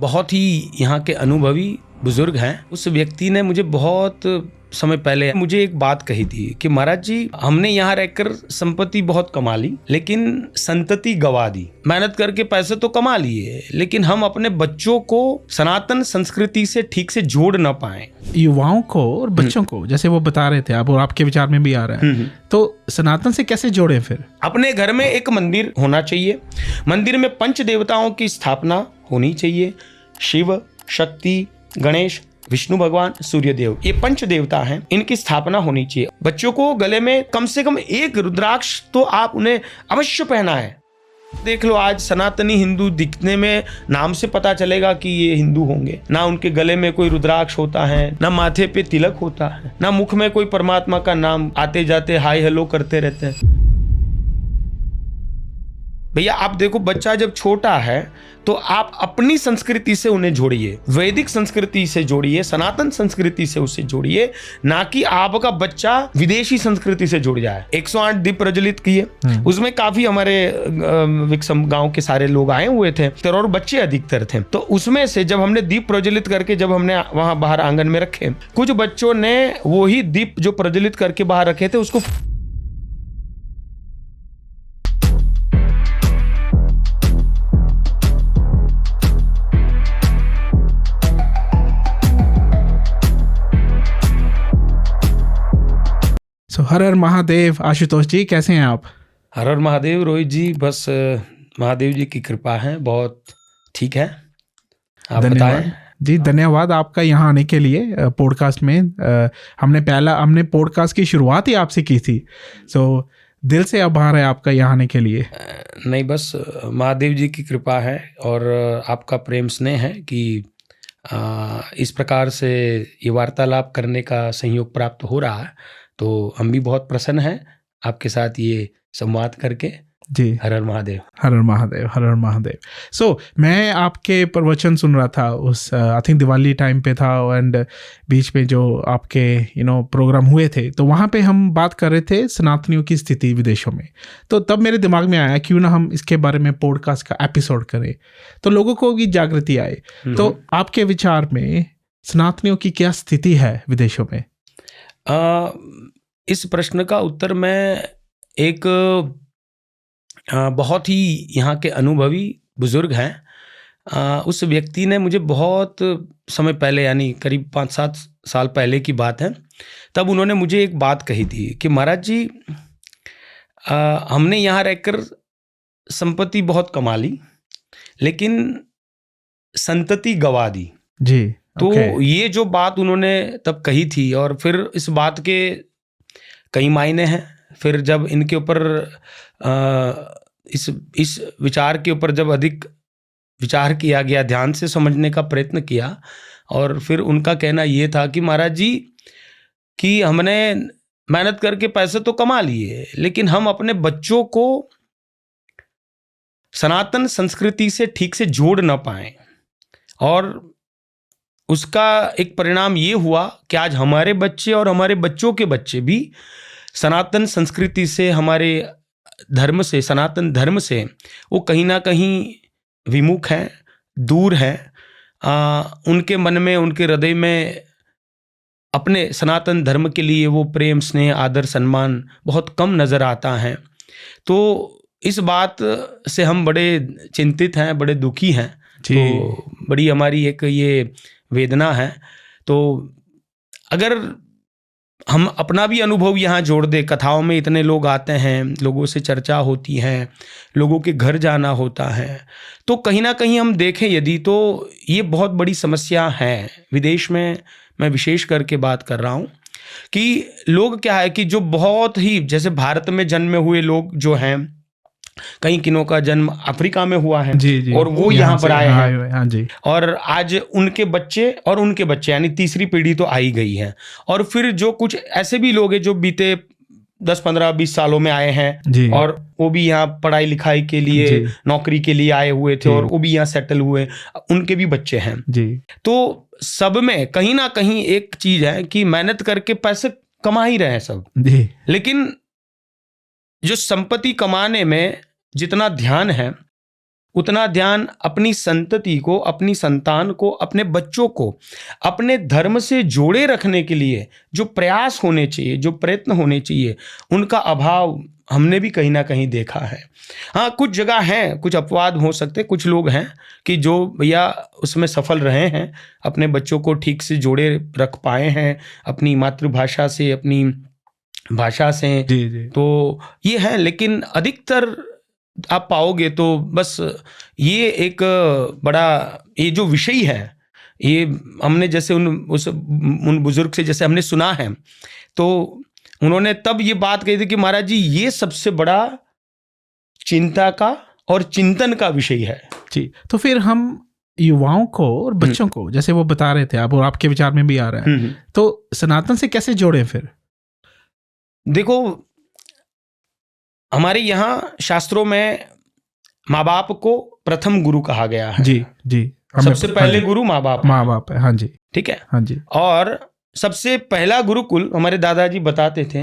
बहुत ही यहाँ के अनुभवी बुजुर्ग हैं। उस व्यक्ति ने मुझे बहुत समय पहले मुझे एक बात कही थी कि महाराज जी, हमने यहाँ रहकर संपत्ति बहुत कमा ली लेकिन संतति गवा दी। मेहनत करके पैसे तो कमा लिए लेकिन हम अपने बच्चों को सनातन संस्कृति से ठीक से जोड़ ना पाए। युवाओं को और बच्चों को, जैसे वो बता रहे थे आप और आपके विचार में भी आ रहा है, तो सनातन से कैसे जोड़े? फिर अपने घर में एक मंदिर होना चाहिए। मंदिर में पंच देवताओं की स्थापना होनी चाहिए। शिव, शक्ति, गणेश, विष्णु भगवान, सूर्य देव, ये पंच देवता हैं, इनकी स्थापना होनी चाहिए। बच्चों को गले में कम से कम एक रुद्राक्ष तो आप उन्हें अवश्य पहनाएं। देख लो, आज सनातनी हिंदू दिखने में नाम से पता चलेगा कि ये हिंदू होंगे। ना उनके गले में कोई रुद्राक्ष होता है, ना माथे पे तिलक होता है, ना मुख में कोई परमात्मा का नाम आते जाते हाय हेलो करते रहते हैं। भैया आप देखो, बच्चा जब छोटा है तो आप अपनी संस्कृति से उन्हें जोड़िए, वैदिक संस्कृति से जोड़िए, सनातन संस्कृति से उसे जोड़िए, ना कि आपका बच्चा विदेशी संस्कृति से जुड़ जाए। 108 दीप प्रज्वलित किए, उसमें काफी हमारे विक्रम गांव के सारे लोग आए हुए थे और बच्चे अधिकतर थे। तो उसमें से जब हमने दीप प्रज्वलित करके जब हमने वहां बाहर आंगन में रखे, कुछ बच्चों ने वही दीप जो प्रज्वलित करके बाहर रखे थे उसको हर हर महादेव। आशुतोष जी कैसे हैं आप? हर हर महादेव रोहित जी, बस महादेव जी की कृपा है, बहुत ठीक है। आप बताएं। जी धन्यवाद आपका यहाँ आने के लिए पॉडकास्ट में। हमने पॉडकास्ट की शुरुआत ही आपसे की थी, तो दिल से आभार है आपका यहाँ आने के लिए। नहीं, बस महादेव जी की कृपा है और आपका प्रेम स्नेह है कि इस प्रकार से ये वार्तालाप करने का सहयोग प्राप्त हो रहा है। तो हम भी बहुत प्रसन्न हैं आपके साथ ये संवाद करके। जी, हर हर महादेव, हर हर महादेव, हर हर महादेव। सो मैं आपके प्रवचन सुन रहा था, उस आई थिंक दिवाली टाइम पे था, एंड बीच में जो आपके प्रोग्राम हुए थे, तो वहाँ पे हम बात कर रहे थे सनातनियों की स्थिति विदेशों में। तो तब मेरे दिमाग में आया क्यों ना हम इसके बारे में पॉडकास्ट का एपिसोड करें, तो लोगों को भी जागृति आए। तो आपके विचार में सनातनियों की क्या स्थिति है विदेशों में? इस प्रश्न का उत्तर मैं एक बहुत ही यहाँ के अनुभवी बुजुर्ग हैं, उस व्यक्ति ने मुझे बहुत समय पहले, यानी करीब 5-7 साल पहले की बात है, तब उन्होंने मुझे एक बात कही थी कि महाराज जी, हमने यहाँ रहकर संपत्ति बहुत कमा ली लेकिन संतति गवा दी। जी, तो ये जो बात उन्होंने तब कही थी, और फिर इस बात के कई मायने हैं। फिर जब इनके ऊपर इस विचार के ऊपर जब अधिक विचार किया गया, ध्यान से समझने का प्रयत्न किया, और फिर उनका कहना ये था कि महाराज जी, कि हमने मेहनत करके पैसे तो कमा लिए लेकिन हम अपने बच्चों को सनातन संस्कृति से ठीक से जोड़ ना पाए, और उसका एक परिणाम ये हुआ कि आज हमारे बच्चे और हमारे बच्चों के बच्चे भी सनातन संस्कृति से, हमारे धर्म से, सनातन धर्म से वो कहीं ना कहीं विमुख हैं, दूर हैं। उनके मन में, उनके हृदय में अपने सनातन धर्म के लिए वो प्रेम, स्नेह, आदर, सम्मान बहुत कम नज़र आता है। तो इस बात से हम बड़े चिंतित हैं, बड़े दुखी हैं। तो बड़ी हमारी एक ये वेदना है। तो अगर हम अपना भी अनुभव यहाँ जोड़ दे, कथाओं में इतने लोग आते हैं, लोगों से चर्चा होती है, लोगों के घर जाना होता है, तो कहीं ना कहीं हम देखें यदि, तो ये बहुत बड़ी समस्या है। विदेश में मैं विशेष करके बात कर रहा हूँ कि लोग क्या है कि जो बहुत ही, जैसे भारत में जन्मे हुए लोग जो हैं, कई किनों का जन्म अफ्रीका में हुआ है, जी, और वो यहाँ पर आए हैं, हाँ जी, और आज उनके बच्चे और उनके बच्चे, यानी तीसरी पीढ़ी तो आई गई है। और फिर जो कुछ ऐसे भी लोग हैं जो बीते 10, 15, 20 सालों में आए हैं, और वो भी यहाँ पढ़ाई लिखाई के लिए, नौकरी के लिए आए हुए थे, और वो भी यहाँ सेटल हुए, उनके भी बच्चे हैं जी। तो सब में कहीं ना कहीं एक चीज है कि मेहनत करके पैसे कमा ही रहे हैं सब जी, लेकिन जो संपत्ति कमाने में जितना ध्यान है उतना ध्यान अपनी संतति को, अपनी संतान को, अपने बच्चों को अपने धर्म से जोड़े रखने के लिए जो प्रयास होने चाहिए, जो प्रयत्न होने चाहिए, उनका अभाव हमने भी कहीं ना कहीं देखा है। हाँ, कुछ जगह हैं, कुछ अपवाद हो सकते, कुछ लोग हैं कि जो भैया उसमें सफल रहे हैं, अपने बच्चों को ठीक से जोड़े रख पाए हैं अपनी मातृभाषा से, अपनी भाषा से। जी जी। तो ये है, लेकिन अधिकतर आप पाओगे तो बस ये एक बड़ा, ये जो विषय है, ये हमने जैसे उन बुजुर्ग से जैसे हमने सुना है, तो उन्होंने तब ये बात कही थी कि महाराज जी, ये सबसे बड़ा चिंता का और चिंतन का विषय है। जी, तो फिर हम युवाओं को और बच्चों को, जैसे वो बता रहे थे आप और आपके विचार में भी आ रहा है, तो सनातन से कैसे जोड़ें फिर? देखो, हमारे यहाँ शास्त्रों में माँ बाप को प्रथम गुरु कहा गया है। जी जी, सबसे पहले गुरु माँ बाप है। हाँ जी, ठीक है। हाँ जी। और सबसे पहला गुरुकुल, हमारे दादाजी बताते थे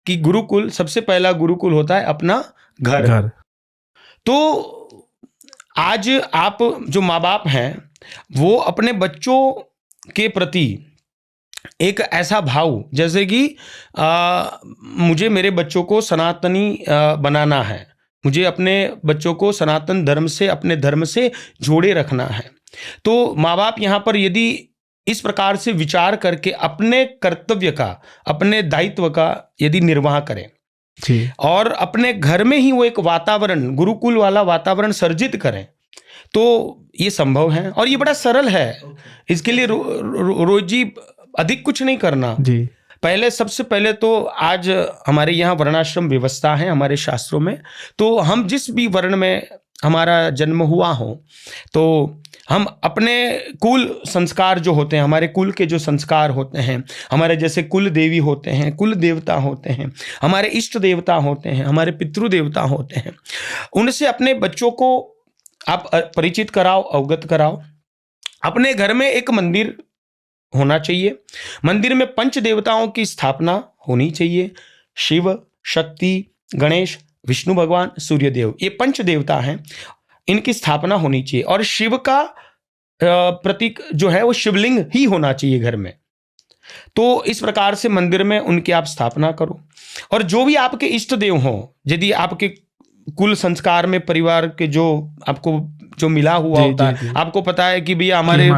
कि गुरुकुल, सबसे पहला गुरुकुल होता है अपना घर। तो आज आप जो माँ बाप हैं, वो अपने बच्चों के प्रति एक ऐसा भाव, जैसे कि मुझे मेरे बच्चों को सनातनी बनाना है, मुझे अपने बच्चों को सनातन धर्म से, अपने धर्म से जोड़े रखना है। तो माँ बाप यहाँ पर यदि इस प्रकार से विचार करके अपने कर्तव्य का, अपने दायित्व का यदि निर्वाह करें और अपने घर में ही वो एक वातावरण, गुरुकुल वाला वातावरण सर्जित करें, तो ये संभव है और ये बड़ा सरल है। इसके लिए रोजी अधिक कुछ नहीं करना जी। पहले, सबसे पहले तो आज हमारे यहाँ वर्णाश्रम व्यवस्था है हमारे शास्त्रों में, तो हम जिस भी वर्ण में हमारा जन्म हुआ हो, तो हम अपने कुल संस्कार जो होते हैं, हमारे कुल के जो संस्कार होते हैं, हमारे जैसे कुल देवी होते हैं, कुल देवता होते हैं, हमारे इष्ट देवता होते हैं, हमारे पितृ देवता होते हैं, उनसे अपने बच्चों को आप परिचित कराओ, अवगत कराओ। अपने घर में एक मंदिर होना चाहिए, मंदिर में पंच देवताओं की स्थापना होनी चाहिए। शिव, शक्ति, गणेश, विष्णु भगवान, सूर्यदेव, ये पंच देवता हैं, इनकी स्थापना होनी चाहिए। और शिव का प्रतीक जो है वो शिवलिंग ही होना चाहिए घर में। तो इस प्रकार से मंदिर में उनकी आप स्थापना करो। और जो भी आपके इष्ट देव हों, यदि आपके कुल संस्कार में परिवार के जो आपको जो मिला हुआ होता है, आपको पता है कि भैया हमारे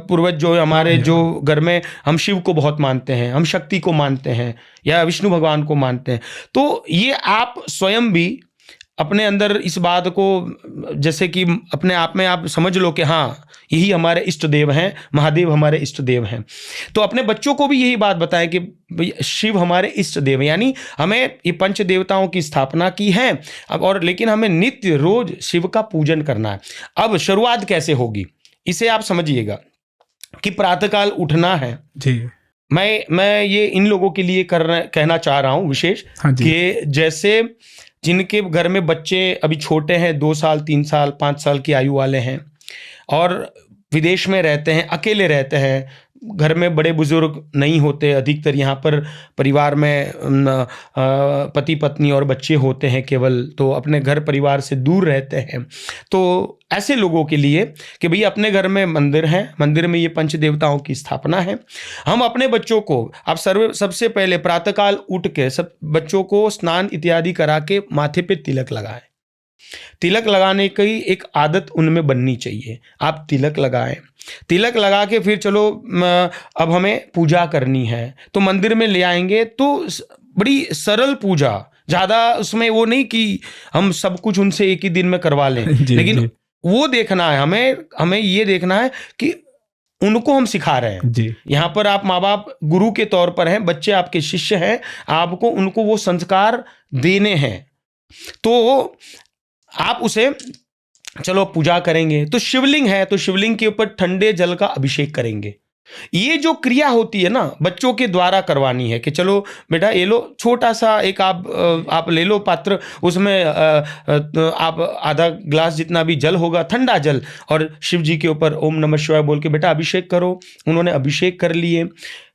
पूर्वज जो हमारे जो घर में हम शिव को बहुत मानते हैं, हम शक्ति को मानते हैं या विष्णु भगवान को मानते हैं, तो ये आप स्वयं भी अपने अंदर इस बात को जैसे कि अपने आप में आप समझ लो कि हाँ, यही हमारे इष्ट देव हैं, महादेव हमारे इष्ट देव हैं। तो अपने बच्चों को भी यही बात बताएं कि शिव हमारे इष्ट देव हैं, यानी हमें ये पंच देवताओं की स्थापना की है अब, और लेकिन हमें नित्य रोज शिव का पूजन करना है। अब शुरुआत कैसे होगी, इसे आप समझिएगा कि प्रातःकाल उठना है जी। मैं ये इन लोगों के लिए कहना चाह रहा हूँ विशेष, कि जैसे जिनके घर में बच्चे अभी छोटे हैं, 2 साल 3 साल 5 साल की आयु वाले हैं और विदेश में रहते हैं, अकेले रहते हैं, घर में बड़े बुजुर्ग नहीं होते, अधिकतर यहाँ पर परिवार में पति पत्नी और बच्चे होते हैं केवल, तो अपने घर परिवार से दूर रहते हैं। तो ऐसे लोगों के लिए कि भैया अपने घर में मंदिर है, मंदिर में ये पंच देवताओं की स्थापना है, हम अपने बच्चों को आप सबसे पहले प्रातःकाल उठ के सब बच्चों को स्नान इत्यादि करा के माथे पे तिलक लगाएं। तिलक लगाने की एक आदत उनमें बननी चाहिए। आप तिलक लगाएं, तिलक लगा के फिर चलो अब हमें पूजा करनी है, तो मंदिर में ले आएंगे, तो बड़ी सरल पूजा, ज़्यादा उसमें वो नहीं कि हम सब कुछ उनसे एक ही दिन में करवा लें, लेकिन वो देखना है हमें ये देखना है कि उनको हम सिखा रहे हैं। यहाँ पर आप माँ बाप गुरु के तौर पर हैं, बच्चे आपके शिष्य हैं, आपको उनको वो संस्कार देने हैं। तो आप उसे चलो पूजा करेंगे, तो शिवलिंग है तो शिवलिंग के ऊपर ठंडे जल का अभिषेक करेंगे। ये जो क्रिया होती है ना, बच्चों के द्वारा करवानी है कि चलो बेटा ये लो, छोटा सा एक आप ले लो पात्र, उसमें आप आधा ग्लास जितना भी जल होगा, ठंडा जल, और शिव जी के ऊपर ओम नमः शिवाय बोल के बेटा अभिषेक करो। उन्होंने अभिषेक कर लिए,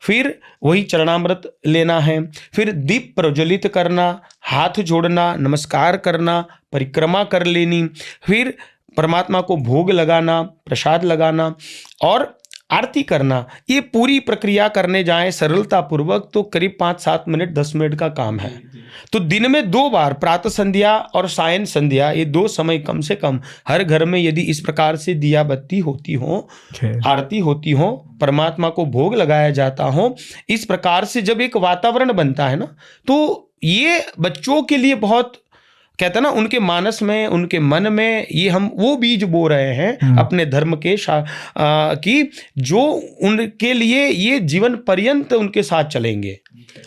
फिर वही चरणामृत लेना है, फिर दीप प्रज्वलित करना, हाथ जोड़ना, नमस्कार करना, परिक्रमा कर लेनी, फिर परमात्मा को भोग लगाना, प्रसाद लगाना और आरती करना, ये पूरी प्रक्रिया करने जाएं सरलता पूर्वक तो करीब 5-7 मिनट 10 मिनट का काम है। तो दिन में 2 बार प्रातः संध्या और सायं संध्या, ये 2 समय कम से कम हर घर में यदि इस प्रकार से दिया बत्ती होती हो, आरती होती हो, परमात्मा को भोग लगाया जाता हो, इस प्रकार से जब एक वातावरण बनता है ना, तो ये बच्चों के लिए बहुत, कहते हैं ना, उनके मानस में, उनके मन में ये हम वो बीज बो रहे हैं अपने धर्म के कि जो उनके लिए ये जीवन पर्यंत उनके साथ चलेंगे।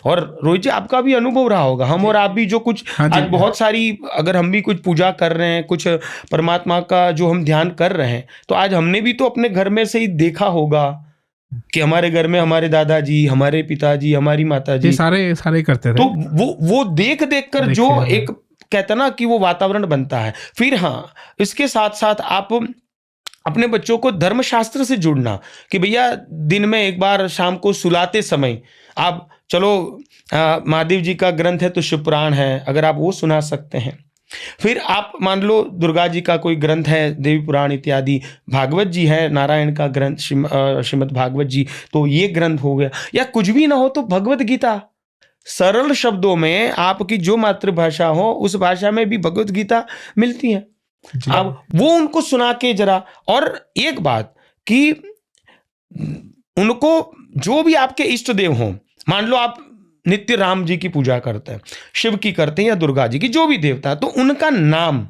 और रोहित जी, आपका भी अनुभव रहा होगा, हम और आप भी जो कुछ आज बहुत सारी, अगर हम भी कुछ पूजा कर रहे हैं, कुछ परमात्मा का जो हम ध्यान कर रहे हैं, तो आज हमने भी तो अपने घर में से ही देखा होगा कि हमारे घर में हमारे दादाजी, हमारे पिताजी, हमारी माताजी सारे करते थे। तो वो देख कर जो एक, कहते ना कि वो वातावरण बनता है। फिर हाँ, इसके साथ साथ आप अपने बच्चों को धर्मशास्त्र से जुड़ना कि भैया दिन में एक बार शाम को सुलाते समय आप चलो, महादेव जी का ग्रंथ है तो शिवपुराण है, अगर आप वो सुना सकते हैं। फिर आप मान लो दुर्गा जी का कोई ग्रंथ है, देवी पुराण इत्यादि, भागवत जी है, नारायण का ग्रंथ श्रीमद् भागवत जी, तो ये ग्रंथ हो गया। या कुछ भी ना हो तो भगवत गीता, सरल शब्दों में आपकी जो मातृभाषा हो उस भाषा में भी भगवत गीता मिलती है, आप वो उनको सुना के जरा। और एक बात कि उनको जो भी आपके इष्ट देव हों, मान लो आप नित्य राम जी की पूजा करते हैं, शिव की करते हैं या दुर्गा जी की, जो भी देवता, तो उनका नाम,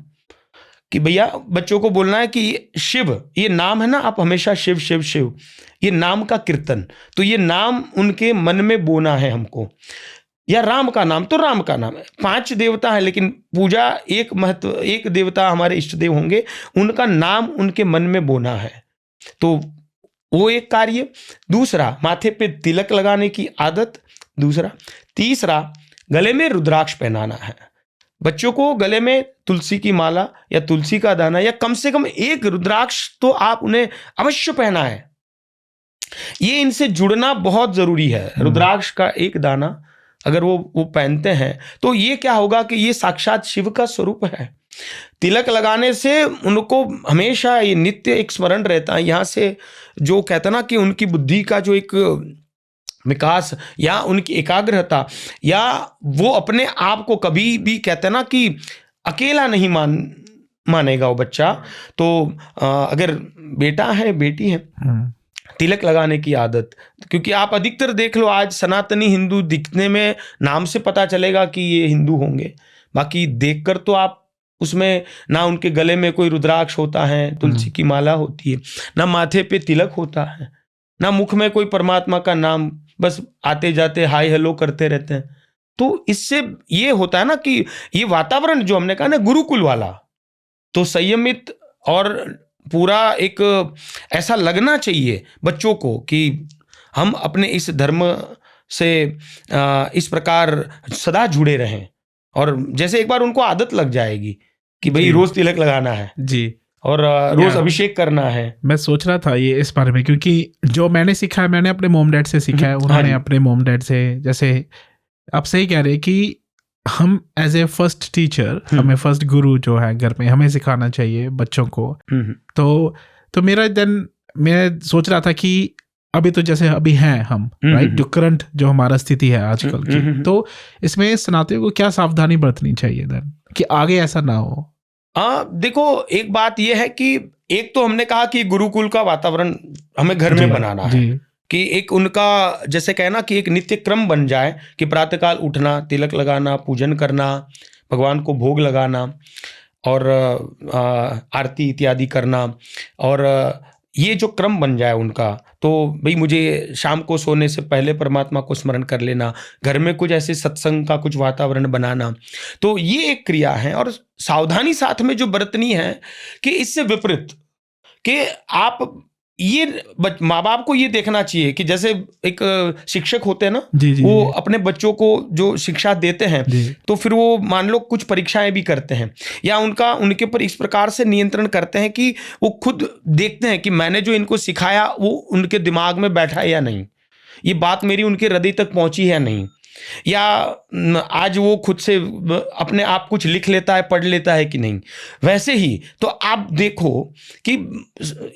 कि भैया बच्चों को बोलना है कि शिव ये नाम है ना, आप हमेशा शिव शिव शिव, ये नाम का कीर्तन, तो ये नाम उनके मन में बोना है हमको। या राम का नाम तो राम का नाम है, 5 देवता है लेकिन पूजा एक महत्व, एक देवता हमारे इष्ट देव होंगे, उनका नाम उनके मन में बोना है, तो वो एक कार्य। दूसरा, माथे पे तिलक लगाने की आदत, दूसरा। तीसरा, गले में रुद्राक्ष पहनाना है बच्चों को, गले में तुलसी की माला या तुलसी का दाना या कम से कम एक रुद्राक्ष तो आप उन्हें अवश्य पहना है। ये इनसे जुड़ना बहुत जरूरी है। रुद्राक्ष का एक दाना अगर वो पहनते हैं तो ये क्या होगा कि ये साक्षात शिव का स्वरूप है। तिलक लगाने से उनको हमेशा ये नित्य एक स्मरण रहता है, यहाँ से जो कहता ना कि उनकी बुद्धि का जो एक विकास या उनकी एकाग्रता, या वो अपने आप को कभी भी, कहते ना कि अकेला नहीं मानेगा वो बच्चा। तो अगर बेटा है, बेटी है, तिलक लगाने की आदत, क्योंकि आप अधिकतर देख लो आज सनातनी हिंदू दिखने में नाम से पता चलेगा कि ये हिंदू होंगे, बाकी देखकर तो आप उसमें ना उनके गले में कोई रुद्राक्ष होता है, तुलसी की माला होती है, ना माथे पे तिलक होता है, ना मुख में कोई परमात्मा का नाम, बस आते जाते हाय हेलो करते रहते हैं। तो इससे ये होता है ना कि ये वातावरण जो हमने कहा ना गुरुकुल वाला, तो संयमित और पूरा एक ऐसा लगना चाहिए बच्चों को कि हम अपने इस धर्म से इस प्रकार सदा जुड़े रहें। और जैसे एक बार उनको आदत लग जाएगी कि भाई रोज तिलक लगाना है जी, और रोज अभिषेक करना है। मैं सोच रहा था ये इस बारे में, क्योंकि जो मैंने सीखा है, मैंने अपने मोम डैड से सीखा है, उन्होंने अपने मोम डैड से, जैसे आप सही कह रहे हैं कि हम एज ए फर्स्ट टीचर, हमें फर्स्ट गुरु जो है घर में, हमें सिखाना चाहिए बच्चों को। तो मेरा मैं सोच रहा था कि अभी तो जैसे अभी हैं हम, राइट, जो करंट जो हमारा स्थिति है आजकल की, तो इसमें सनातनियों को क्या सावधानी बरतनी चाहिए देन कि आगे ऐसा ना हो? देखो, एक बात यह है कि एक तो हमने कहा कि गुरुकुल का वातावरण हमें घर में बनाना है, कि एक उनका जैसे कहना कि एक नित्य क्रम बन जाए कि प्रातःकाल उठना, तिलक लगाना, पूजन करना, भगवान को भोग लगाना और आरती इत्यादि करना, और ये जो क्रम बन जाए उनका, तो भाई मुझे शाम को सोने से पहले परमात्मा को स्मरण कर लेना, घर में कुछ ऐसे सत्संग का कुछ वातावरण बनाना, तो ये एक क्रिया है। और सावधानी साथ में जो बरतनी है कि इससे विपरीत कि आप ये माँ बाप को ये देखना चाहिए कि जैसे एक शिक्षक होते हैं ना, वो अपने बच्चों को जो शिक्षा देते हैं, तो फिर वो मान लो कुछ परीक्षाएं भी करते हैं या उनके ऊपर इस प्रकार से नियंत्रण करते हैं कि वो खुद देखते हैं कि मैंने जो इनको सिखाया वो उनके दिमाग में बैठा है या नहीं, ये बात मेरी उनके हृदय तक पहुंची है या नहीं। या आज वो खुद से अपने आप कुछ लिख लेता है, पढ़ लेता है कि नहीं। वैसे ही तो आप देखो कि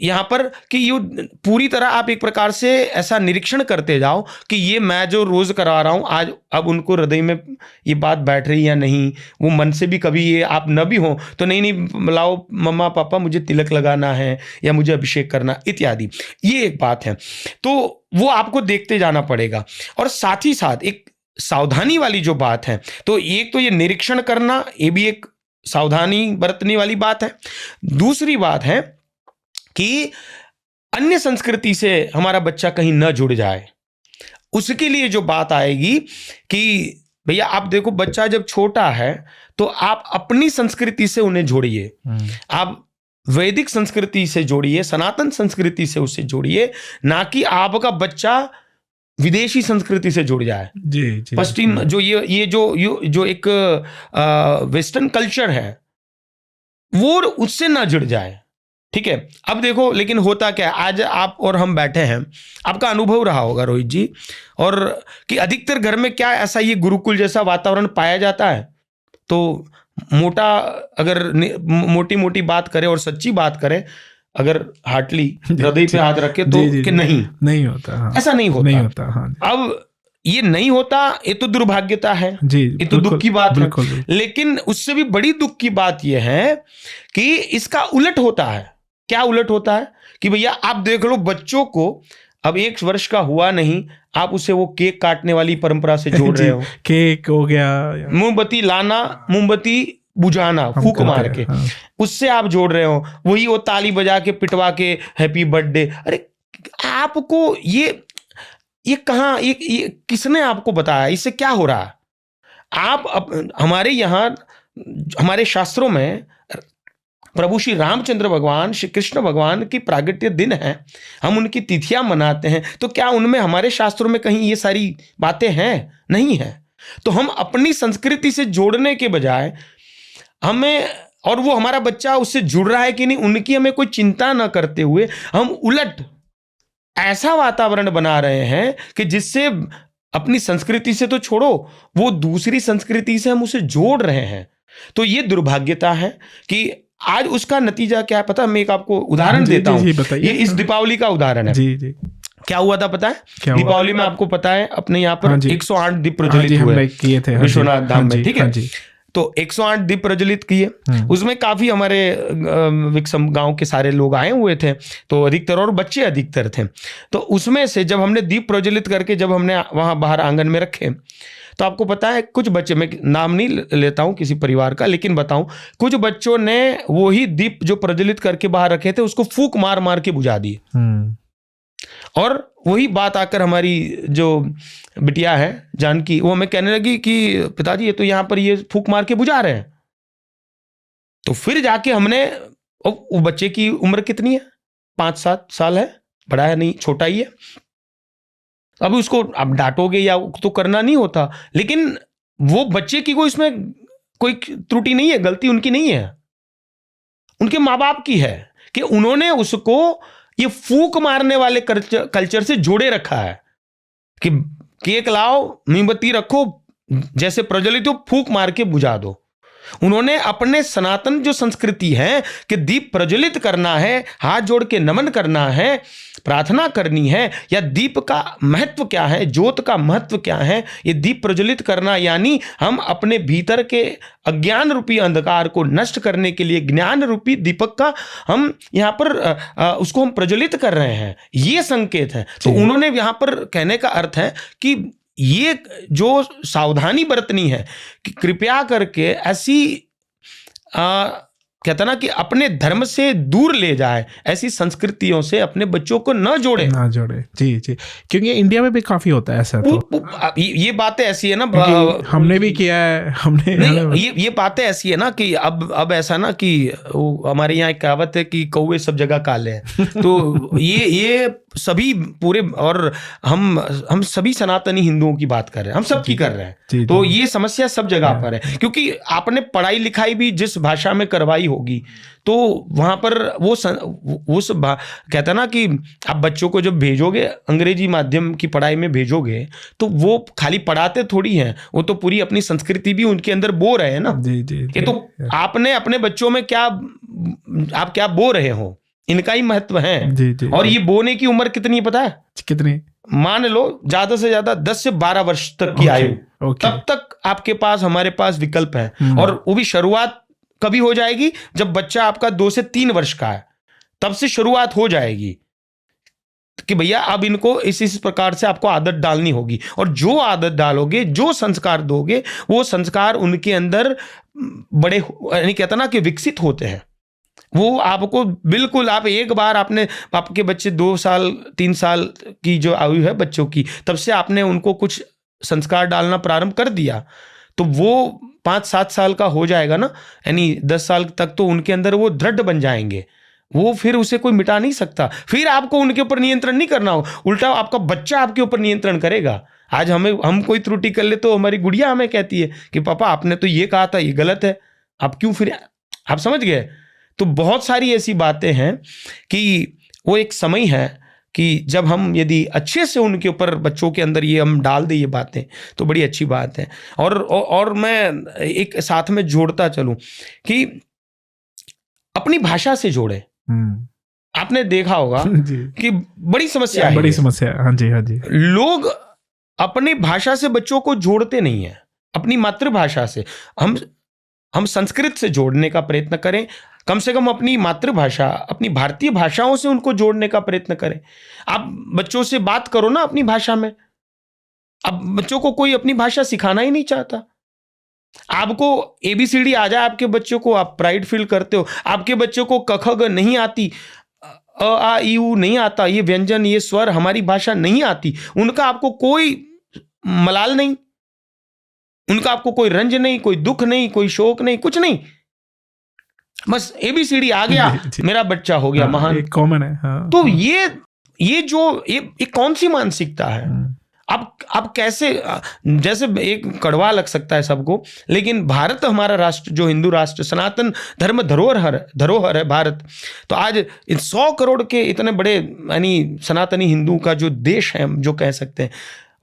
यहाँ पर कि ये पूरी तरह आप एक प्रकार से ऐसा निरीक्षण करते जाओ कि ये मैं जो रोज करा रहा हूँ आज अब उनको हृदय में ये बात बैठ रही या नहीं। वो मन से भी कभी ये आप न भी हो तो नहीं लाओ मम्मा पापा मुझे तिलक लगाना है या मुझे अभिषेक करना इत्यादि, ये एक बात है। तो वो आपको देखते जाना पड़ेगा। और साथ ही साथ एक सावधानी वाली जो बात है, तो एक तो ये निरीक्षण करना, ये भी एक सावधानी बरतने वाली बात है। दूसरी बात है कि अन्य संस्कृति से हमारा बच्चा कहीं न जुड़ जाए, उसके लिए जो बात आएगी कि भैया आप देखो बच्चा जब छोटा है तो आप अपनी संस्कृति से उन्हें जोड़िए, आप वैदिक संस्कृति से जोड़िए, सनातन संस्कृति से उसे जोड़िए, ना कि आपका बच्चा विदेशी संस्कृति से जुड़ जाए। जी पश्चिम जो ये जो एक वेस्टर्न कल्चर है वो उससे ना जुड़ जाए। ठीक है, अब देखो लेकिन होता क्या है, आज आप और हम बैठे हैं, आपका अनुभव रहा होगा रोहित जी, और कि अधिकतर घर में क्या ऐसा ये गुरुकुल जैसा वातावरण पाया जाता है। तो मोटा अगर मोटी मोटी बात करें और सच्ची बात करें, अगर हार्टली हृदय पे हाथ रखे तो कि नहीं होता, हाँ। ऐसा नहीं होता, हाँ। अब ये नहीं होता, ये तो दुर्भाग्यता है जी, ये तो दुख की बात है। बिल्कुल। लेकिन उससे भी बड़ी दुख की बात यह है कि इसका उलट होता है। क्या उलट होता है कि भैया आप देख लो बच्चों को अब 1 वर्ष का हुआ नहीं, आप उसे वो केक काटने वाली परंपरा से जोड़ रहे हो। केक हो गया, मोमबत्ती लाना, मोमबत्ती बुझाना फूक मार के, हाँ। उससे आप जोड़ रहे हो। वही वो ताली बजा के पिटवा के हैप्पी बर्थडे। अरे आपको ये कहाँ, ये किसने आपको बताया, इससे क्या हो रहा है? आप हमारे यहाँ हमारे शास्त्रों में प्रभु श्री रामचंद्र भगवान, श्री कृष्ण भगवान की प्रागट्य दिन है, हम उनकी तिथियां मनाते हैं, तो क्या उनमें हमारे शास्त्रों में कहीं ये सारी बातें हैं? नहीं है। तो हम अपनी संस्कृति से जोड़ने के बजाय हमें, और वो हमारा बच्चा उससे जुड़ रहा है कि नहीं, उनकी हमें कोई चिंता ना करते हुए हम उलट ऐसा वातावरण बना रहे हैं कि जिससे अपनी संस्कृति से तो छोड़ो, वो दूसरी संस्कृति से हम उसे जोड़ रहे हैं। तो ये दुर्भाग्यता है कि आज उसका नतीजा क्या है पता है? मैं एक आपको उदाहरण देता हूँ। ये इस दीपावली का उदाहरण है। जी। क्या हुआ था पता है? दीपावली में आपको पता है अपने यहाँ पर 108 दीप प्रज्वलित हुए विश्वनाथ धाम में। ठीक है, तो 108 दीप प्रज्वलित किए, उसमें काफी हमारे विक्रम गांव के सारे लोग आए हुए थे, तो अधिकतर और बच्चे अधिकतर थे। तो उसमें से जब हमने दीप प्रज्वलित करके जब हमने वहां बाहर आंगन में रखे, तो आपको पता है कुछ बच्चे, मैं नाम नहीं लेता हूं किसी परिवार का, लेकिन बताऊं, कुछ बच्चों ने वही दीप जो प्रज्वलित करके बाहर रखे थे उसको फूंक मार मार के बुझा दिए। और वही बात आकर हमारी जो बिटिया है जानकी, वो हमें कहने लगी कि पिताजी ये तो यहाँ पर ये फूंक मार के बुझा रहे हैं। तो फिर जाके हमने, वो बच्चे की उम्र कितनी है, 5-7 साल है, बड़ा है नहीं, छोटा ही है। अब उसको आप डांटोगे या तो करना नहीं होता, लेकिन वो बच्चे की कोई इसमें कोई त्रुटि नहीं है, गलती उनकी नहीं है, उनके माँ बाप की है कि उन्होंने उसको ये फूंक मारने वाले कल्चर से जोड़े रखा है कि केक लाओ, मोमबत्ती रखो, जैसे प्रज्वलित हो फूंक मार के बुझा दो। उन्होंने अपने सनातन जो संस्कृति है कि दीप प्रज्वलित करना है, हाथ जोड़ के नमन करना है, प्रार्थना करनी है, या दीप का महत्व क्या है, ज्योत का महत्व क्या है, ये दीप प्रज्वलित करना यानी हम अपने भीतर के अज्ञान रूपी अंधकार को नष्ट करने के लिए ज्ञान रूपी दीपक का हम यहाँ पर उसको हम प्रज्वलित कर रहे हैं, ये संकेत है। तो उन्होंने यहाँ पर कहने का अर्थ है कि ये जो सावधानी बरतनी है कि कृपया करके ऐसी कहता ना कि अपने धर्म से दूर ले जाए, ऐसी संस्कृतियों से अपने बच्चों को न जोड़े। जी, क्योंकि इंडिया में भी काफी होता है ऐसा। तो ये बातें ऐसी है ना, हमने भी किया है, हमने नहीं, ये बातें ऐसी है ना कि अब ऐसा ना कि हमारे यहाँ एक कहावत है कि कौवे सब जगह काले हैं। तो ये सभी पूरे, और हम सभी सनातनी हिंदुओं की बात कर रहे हैं, हम सब की कर रहे हैं। तो ये समस्या सब जगह पर है, क्योंकि आपने पढ़ाई लिखाई भी जिस भाषा में करवाई होगी, तो वहां पर कहता ना कि आप बच्चों को जब भेजोगे अंग्रेजी माध्यम की पढ़ाई में भेजोगे, तो वो खाली पढ़ाते थोड़ी हैं, वो तो पूरी अपनी संस्कृति भी उनके अंदर बो रहे हैं ना। कि तो आपने अपने बच्चों में आप क्या बो रहे हो, इनका ही महत्व है। और ये बोने की उम्र कितनी पता है? कितनी? मान लो ज्यादा से ज्यादा 10 से 12 वर्ष तक की आयु, तब तक आपके पास, हमारे पास विकल्प है। और वो भी शुरुआत कभी हो जाएगी जब बच्चा आपका 2 से 3 वर्ष का है, तब से शुरुआत हो जाएगी कि भैया अब इनको इस प्रकार से आपको आदत डालनी होगी। और जो आदत डालोगे, जो संस्कार दोगे, वो संस्कार उनके अंदर बड़े, यानी कहता ना कि विकसित होते हैं। वो आपको बिल्कुल, आप एक बार आपके बच्चे 2 साल 3 साल की जो आयु है बच्चों की, तब से आपने उनको कुछ संस्कार डालना प्रारंभ कर दिया, तो वो 5-7 साल का हो जाएगा ना, यानी 10 साल तक तो उनके अंदर वो दृढ़ बन जाएंगे। वो फिर उसे कोई मिटा नहीं सकता। फिर आपको उनके ऊपर नियंत्रण नहीं करना हो, उल्टा आपका बच्चा आपके ऊपर नियंत्रण करेगा। आज हम कोई त्रुटि कर ले तो हमारी गुड़िया हमें कहती है कि पापा आपने तो ये कहा था, ये गलत है, आप क्यों फिर, आप समझ गए? तो बहुत सारी ऐसी बातें हैं कि वो एक समय है कि जब हम यदि अच्छे से उनके ऊपर, बच्चों के अंदर ये हम डाल दें ये बातें, तो बड़ी अच्छी बात है। और मैं एक साथ में जोड़ता चलूं कि अपनी भाषा से जोड़े। आपने देखा होगा कि बड़ी समस्या है, बड़ी समस्या। हाँ जी, हाँ जी। लोग अपनी भाषा से बच्चों को जोड़ते नहीं है, अपनी मातृभाषा से। हम संस्कृत से जोड़ने का प्रयत्न करें, कम से कम अपनी मातृभाषा, अपनी भारतीय भाषाओं से उनको जोड़ने का प्रयत्न करें। आप बच्चों से बात करो ना अपनी भाषा में। अब बच्चों को कोई अपनी भाषा सिखाना ही नहीं चाहता। आपको ABCD आ जाए आपके बच्चों को, आप प्राइड फील करते हो। आपके बच्चों को क ख ग नहीं आती, अ आ इ ऊ नहीं आता, ये व्यंजन, ये स्वर, हमारी भाषा नहीं आती, उनका आपको कोई मलाल नहीं, उनका आपको कोई रंज नहीं, कोई दुख नहीं, कोई शोक नहीं, कुछ नहीं। बस ABCD आ गया, मेरा बच्चा हो गया महान। कॉमन है। हाँ। तो ये जो ये कौन सी मानसिकता है? अब कैसे, जैसे एक कड़वा लग सकता है सबको, लेकिन भारत हमारा राष्ट्र, जो हिंदू राष्ट्र, सनातन धर्म धरोहर है भारत। तो आज 100 करोड़ के इतने बड़े, यानी सनातनी हिंदू का जो देश है, जो कह सकते हैं,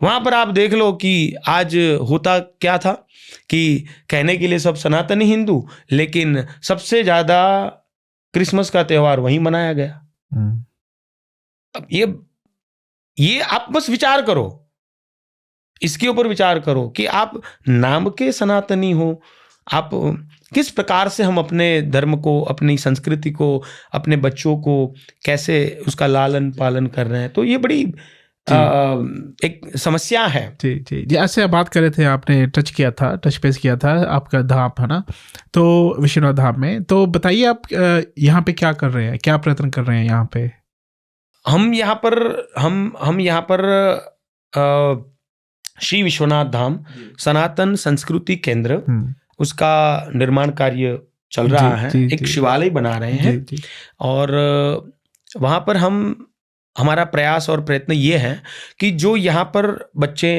वहां पर आप देख लो कि आज होता क्या था कि कहने के लिए सब सनातनी हिंदू, लेकिन सबसे ज्यादा क्रिसमस का त्यौहार वहीं मनाया गया। अब ये आप बस विचार करो, इसके ऊपर विचार करो कि आप नाम के सनातनी हो, आप किस प्रकार से हम अपने धर्म को, अपनी संस्कृति को, अपने बच्चों को कैसे उसका लालन पालन कर रहे हैं। तो ये बड़ी एक समस्या है। जी जी जी। ऐसे बात कर रहे थे, आपने टच पेस किया था आपका धाम है ना, तो विश्वनाथ धाम में। तो बताइए आप यहाँ पे क्या कर रहे हैं, क्या प्रयत्न कर रहे हैं यहाँ पे? हम यहाँ पर श्री विश्वनाथ धाम सनातन संस्कृति केंद्र, उसका निर्माण कार्य चल रहा है। एक शिवालय बना रहे हैं। और वहाँ पर हमारा प्रयास और प्रयत्न ये है कि जो यहाँ पर बच्चे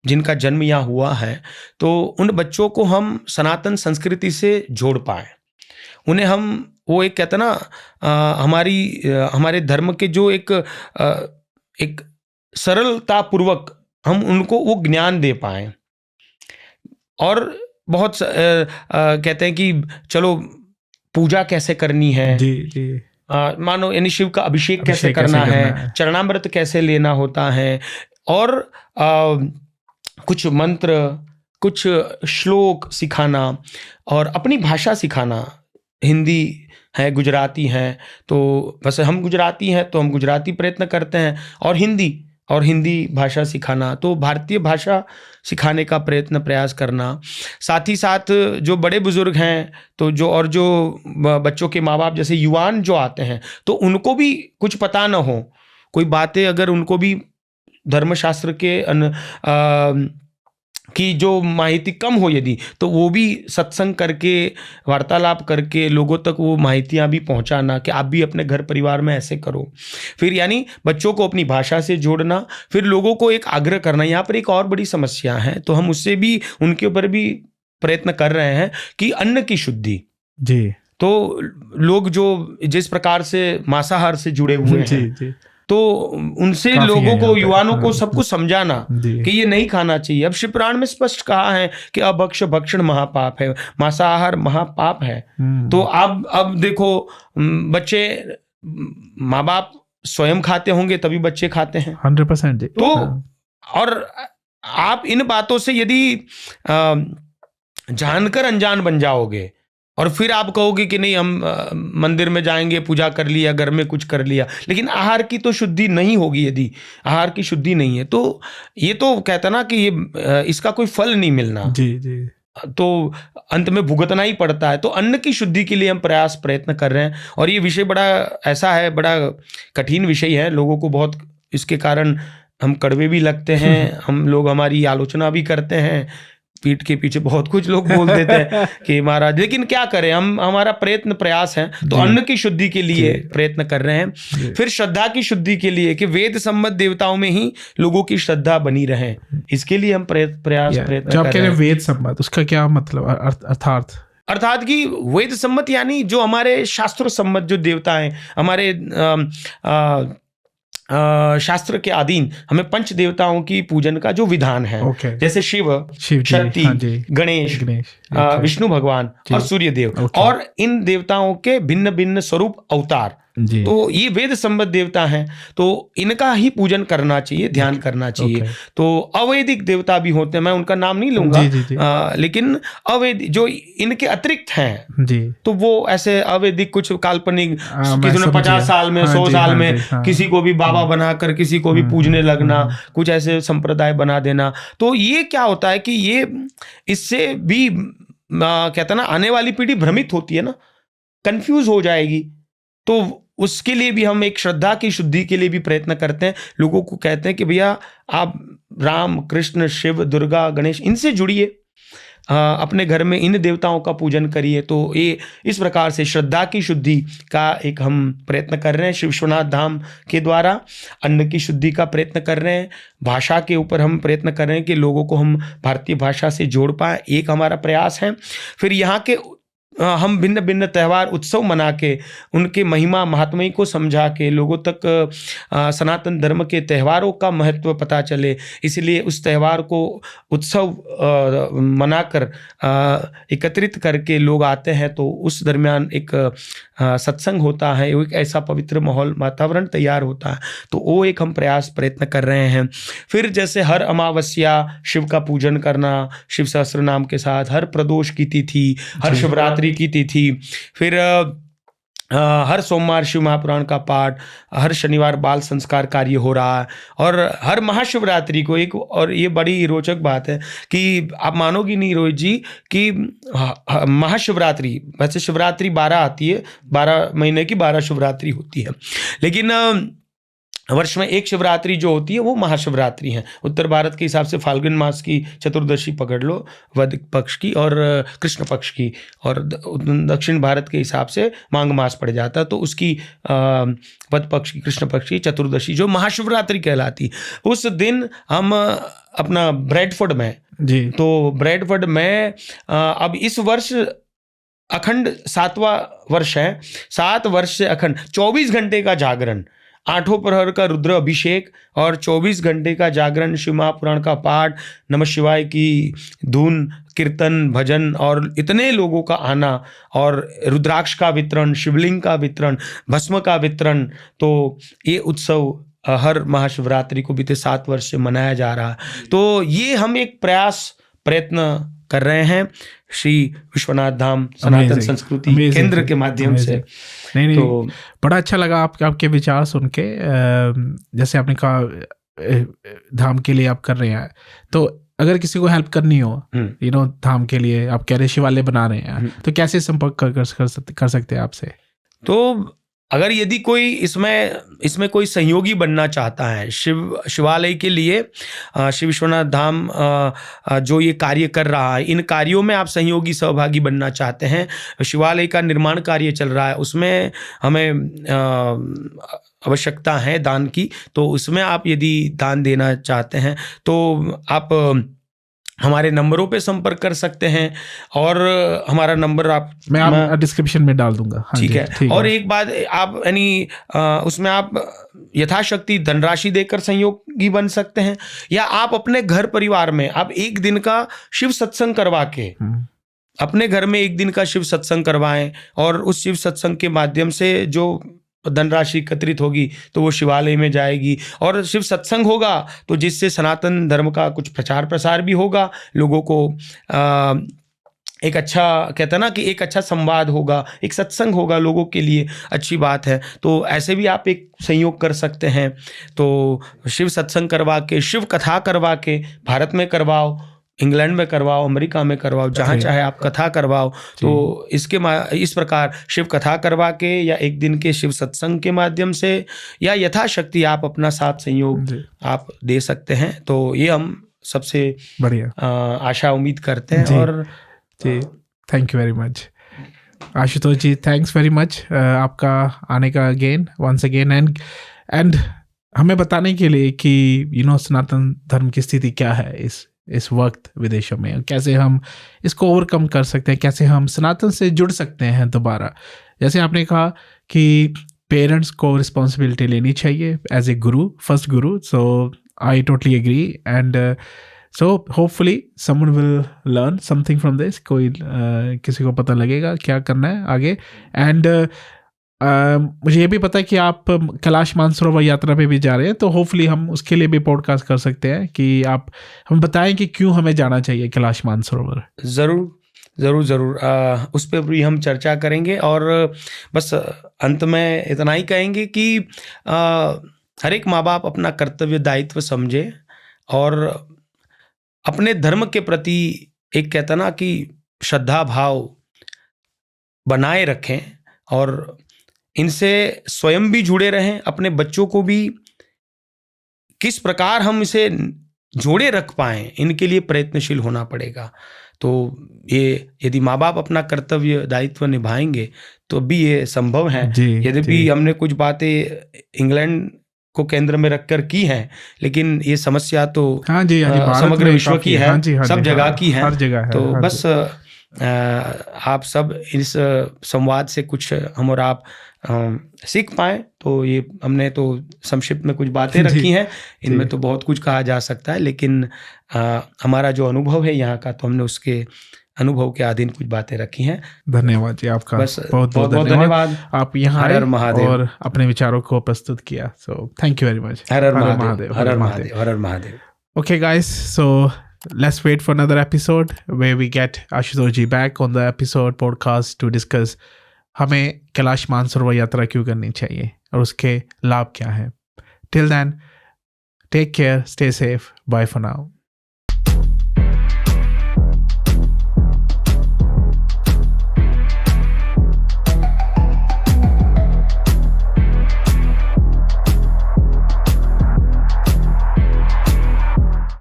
जिनका जन्म यहाँ हुआ है, तो उन बच्चों को हम सनातन संस्कृति से जोड़ पाए। उन्हें हम, वो एक कहते ना, हमारे धर्म के जो एक सरलता पूर्वक हम उनको वो ज्ञान दे पाए। और बहुत कहते हैं कि चलो पूजा कैसे करनी है, जी जी, मानो यानी शिव का अभिषेक कैसे करना है, चरणामृत कैसे लेना होता है, और कुछ मंत्र, कुछ श्लोक सिखाना, और अपनी भाषा सिखाना। हिंदी है, गुजराती है, तो वैसे हम गुजराती हैं तो हम गुजराती प्रयत्न करते हैं, और हिंदी भाषा सिखाना, तो भारतीय भाषा सिखाने का प्रयास करना। साथ ही साथ जो बड़े बुजुर्ग हैं, तो जो बच्चों के माँ बाप, जैसे युवान जो आते हैं, तो उनको भी कुछ पता ना हो, कोई बातें अगर उनको भी धर्मशास्त्र के कि जो माहिती कम हो यदि, तो वो भी सत्संग करके, वार्तालाप करके लोगों तक वो माहितियाँ भी पहुंचाना कि आप भी अपने घर परिवार में ऐसे करो। फिर यानी बच्चों को अपनी भाषा से जोड़ना, फिर लोगों को एक आग्रह करना। यहाँ पर एक और बड़ी समस्या है, तो हम उससे भी, उनके ऊपर भी प्रयत्न कर रहे हैं कि अन्न की शुद्धि। जी तो लोग जो जिस प्रकार से मांसाहार से जुड़े हुए हैं, जी तो उनसे काफी लोगों है को, यहाँ पे। युवाओं को, हाँ। सबको समझाना जी कि ये नहीं खाना चाहिए। अब शिव पुराण में स्पष्ट कहा है कि अभक्ष भक्षण महापाप है, मांसाहार महापाप है। तो अब देखो, बच्चे, माँ बाप स्वयं खाते होंगे तभी बच्चे खाते हैं। 100% जी। तो और आप इन बातों से यदि जानकर अनजान बन जाओगे और फिर आप कहोगे कि नहीं, हम मंदिर में जाएंगे, पूजा कर लिया, घर में कुछ कर लिया, लेकिन आहार की तो शुद्धि नहीं होगी। यदि आहार की शुद्धि नहीं है, तो ये तो कहता ना कि ये इसका कोई फल नहीं मिलना, जी जी तो अंत में भुगतना ही पड़ता है। तो अन्न की शुद्धि के लिए हम प्रयत्न कर रहे हैं। और ये विषय बड़ा ऐसा है, बड़ा कठिन विषय है, लोगों को बहुत इसके कारण हम कड़वे भी लगते हैं, हम लोग हमारी आलोचना भी करते हैं, पीठ के पीछे बहुत कुछ लोग बोल देते हैं कि महाराज, लेकिन क्या करें, हम, हमारा प्रयास है। तो अन्न की शुद्धि के लिए प्रयत्न कर रहे हैं। फिर श्रद्धा की शुद्धि के लिए कि वेद सम्मत देवताओं में ही लोगों की श्रद्धा बनी रहे, इसके लिए हम प्रयत्न जब कह रहे हैं वेद सम्मत, उसका क्या मतलब, अर्थात कि वेद सम्मत यानी जो हमारे शास्त्र सम्मत जो देवता हैं, हमारे शास्त्र के अधीन हमें पंच देवताओं की पूजन का जो विधान है, जैसे शिव, शक्ति, गणेश, विष्णु भगवान और सूर्य देव, और इन देवताओं के भिन्न भिन्न स्वरूप अवतार, तो ये वेद संबद्ध देवता हैं, तो इनका ही पूजन करना चाहिए, ध्यान करना चाहिए। तो अवैदिक देवता भी होते हैं, मैं उनका नाम नहीं लूंगा, लेकिन अवैदिक जो इनके अतिरिक्त हैं जी, तो वो ऐसे अवैदिक कुछ काल्पनिक, किसी ने 50 साल में 100 साल में किसी को भी बाबा बनाकर किसी को भी पूजने लगना, कुछ ऐसे संप्रदाय बना देना। तो ये क्या होता है कि ये इससे भी कहता ना, आने वाली पीढ़ी भ्रमित होती है ना, कंफ्यूज हो जाएगी। तो उसके लिए भी हम एक श्रद्धा की शुद्धि के लिए भी प्रयत्न करते हैं, लोगों को कहते हैं कि भैया आप राम, कृष्ण, शिव, दुर्गा, गणेश, इनसे जुड़िए, अपने घर में इन देवताओं का पूजन करिए। तो ये इस प्रकार से श्रद्धा की शुद्धि का एक हम प्रयत्न कर रहे हैं श्री विश्वनाथ धाम के द्वारा। अन्न की शुद्धि का प्रयत्न कर रहे हैं, भाषा के ऊपर हम प्रयत्न कर रहे हैं कि लोगों को हम भारतीय भाषा से जोड़ पाएं, एक हमारा प्रयास है। फिर यहाँ के हम भिन्न भिन्न त्यौहार, उत्सव मना के, उनके महिमा महात्म्य को समझा के लोगों तक सनातन धर्म के त्योहारों का महत्व पता चले, इसलिए उस त्यौहार को उत्सव मनाकर एकत्रित करके लोग आते हैं। तो उस दरमियान एक सत्संग होता है, एक ऐसा पवित्र माहौल, वातावरण तैयार होता है। तो वो एक हम प्रयत्न कर रहे हैं। फिर जैसे हर अमावस्या शिव का पूजन करना, शिव सहस्त्र नाम के साथ, हर प्रदोष की तिथि, हर शिवरात्रि की तिथि, फिर हर सोमवार शिव महापुराण का पाठ, हर शनिवार बाल संस्कार कार्य हो रहा है, और हर महाशिवरात्रि को एक, और ये बड़ी रोचक बात है कि आप मानोगी नहीं रोहित जी कि महाशिवरात्रि, वैसे शिवरात्रि 12 आती है, 12 महीने की 12 शिवरात्रि होती है, लेकिन वर्ष में एक शिवरात्रि जो होती है वो महाशिवरात्रि है। उत्तर भारत के हिसाब से फाल्गुन मास की चतुर्दशी पकड़ लो, वैदिक पक्ष की, और कृष्ण पक्ष की, और दक्षिण भारत के हिसाब से माघ मास पड़ जाता है, तो उसकी वद पक्ष की, कृष्ण पक्ष की चतुर्दशी जो महाशिवरात्रि कहलाती। उस दिन हम अपना ब्रैडफोर्ड में जी, तो ब्रैडफोर्ड में अब इस वर्ष अखंड 7वां वर्ष है, 7 वर्ष से अखंड 24 घंटे का जागरण, 8 प्रहर का रुद्र अभिषेक और 24 घंटे का जागरण, शिव महापुराण का पाठ, नमः शिवाय की धुन, कीर्तन, भजन, और इतने लोगों का आना, और रुद्राक्ष का वितरण, शिवलिंग का वितरण, भस्म का वितरण। तो ये उत्सव हर महाशिवरात्रि को बीते 7 वर्ष से मनाया जा रहा है। तो ये हम एक प्रयत्न कर रहे हैं श्री विश्वनाथ धाम सनातन संस्कृति केंद्र के माध्यम से। नहीं, तो बड़ा अच्छा लगा आपके विचार सुन के। जैसे आपने कहा धाम के लिए आप कर रहे हैं, तो अगर किसी को हेल्प करनी हो धाम के लिए, आप कह रहे शिवालय बना रहे हैं, तो कैसे संपर्क कर सकते हैं आपसे? तो अगर यदि कोई इसमें कोई सहयोगी बनना चाहता है शिवालय के लिए, शिव विश्वनाथ धाम जो ये कार्य कर रहा है, इन कार्यों में आप सहयोगी सहभागी बनना चाहते हैं, शिवालय का निर्माण कार्य चल रहा है, उसमें हमें आवश्यकता है दान की, तो उसमें आप यदि दान देना चाहते हैं तो आप हमारे नंबरों पे संपर्क कर सकते हैं। और हमारा नंबर मैं डिस्क्रिप्शन में डाल दूंगा। हाँ ठीक जी, है। ठीक और है। एक बात आप यानी उसमें आप यथाशक्ति धनराशि देकर सहयोगी बन सकते हैं, या आप अपने घर परिवार में आप एक दिन का शिव सत्संग करवा के अपने घर में एक दिन का शिव सत्संग करवाएं, और उस शिव सत्संग के माध्यम से जो धनराशि एकत्रित होगी तो वो शिवालय में जाएगी, और शिव सत्संग होगा तो जिससे सनातन धर्म का कुछ प्रचार प्रसार भी होगा, लोगों को एक अच्छा, कहते हैं ना कि एक अच्छा संवाद होगा, एक सत्संग होगा, लोगों के लिए अच्छी बात है। तो ऐसे भी आप एक संयोग कर सकते हैं। तो शिव सत्संग करवा के, शिव कथा करवा के, भारत में करवाओ, इंग्लैंड में करवाओ, अमेरिका में करवाओ, जहाँ चाहे आप कथा करवाओ। तो इस प्रकार शिव कथा करवा के या एक दिन के शिव सत्संग के माध्यम से या यथाशक्ति आप अपना साथ संयोग आप दे सकते हैं। तो ये हम सबसे बढ़िया आशा उम्मीद करते हैं। और जी, thank you very much Ashutosh ji, thanks very much आपका आने का वंस अगेन एंड हमें बताने के लिए कि सनातन धर्म की स्थिति क्या है इस वक्त विदेशों में, कैसे हम इसको ओवरकम कर सकते हैं, कैसे हम सनातन से जुड़ सकते हैं दोबारा। जैसे आपने कहा कि पेरेंट्स को रिस्पॉन्सिबिलिटी लेनी चाहिए as a guru, first guru. So I totally agree and so hopefully someone will learn something from this. किसी को पता लगेगा क्या करना है आगे। एंड मुझे ये भी पता है कि आप कैलाश मानसरोवर यात्रा पे भी जा रहे हैं, तो होपफुली हम उसके लिए भी पॉडकास्ट कर सकते हैं कि आप हम बताएं कि क्यों हमें जाना चाहिए कैलाश मानसरोवर। ज़रूर उस पर भी हम चर्चा करेंगे। और बस अंत में इतना ही कहेंगे कि हर एक माँ बाप अपना कर्तव्य दायित्व समझे और अपने धर्म के प्रति एक, कहता ना कि श्रद्धा भाव बनाए रखें, और इनसे स्वयं भी जुड़े रहें, अपने बच्चों को भी किस प्रकार हम इसे जोड़े रख पाएं, इनके लिए प्रयत्नशील होना पड़ेगा। तो ये यदि माँ बाप अपना कर्तव्य दायित्व निभाएंगे तो भी ये संभव है। यद्यपि हमने कुछ बातें इंग्लैंड को केंद्र में रखकर की हैं, लेकिन ये समस्या तो समग्र विश्व की है, सब जगह की है, हर जगह है। तो बस आप सब इस संवाद से कुछ हम और आप सीख पाए, तो ये हमने तो संक्षिप्त में कुछ बातें रखी हैं, इनमें तो बहुत कुछ कहा जा सकता है, लेकिन हमारा जो अनुभव है यहाँ का, तो हमने उसके अनुभव के अधीन कुछ बातें रखी हैं। धन्यवाद जी आपका, बहुत बहुत धन्यवाद। आप यहाँ आए और अपने विचारों को प्रस्तुत किया। So thank you very much. Her her Mahadev, her her Mahadev, her her Mahadev. Okay guys, so let's wait for another episode where we get Ashutosh ji back on the episode podcast to discuss हमें कैलाश मानसरोवर यात्रा क्यों करनी चाहिए और उसके लाभ क्या हैं। Till then, take care, stay safe, bye for now.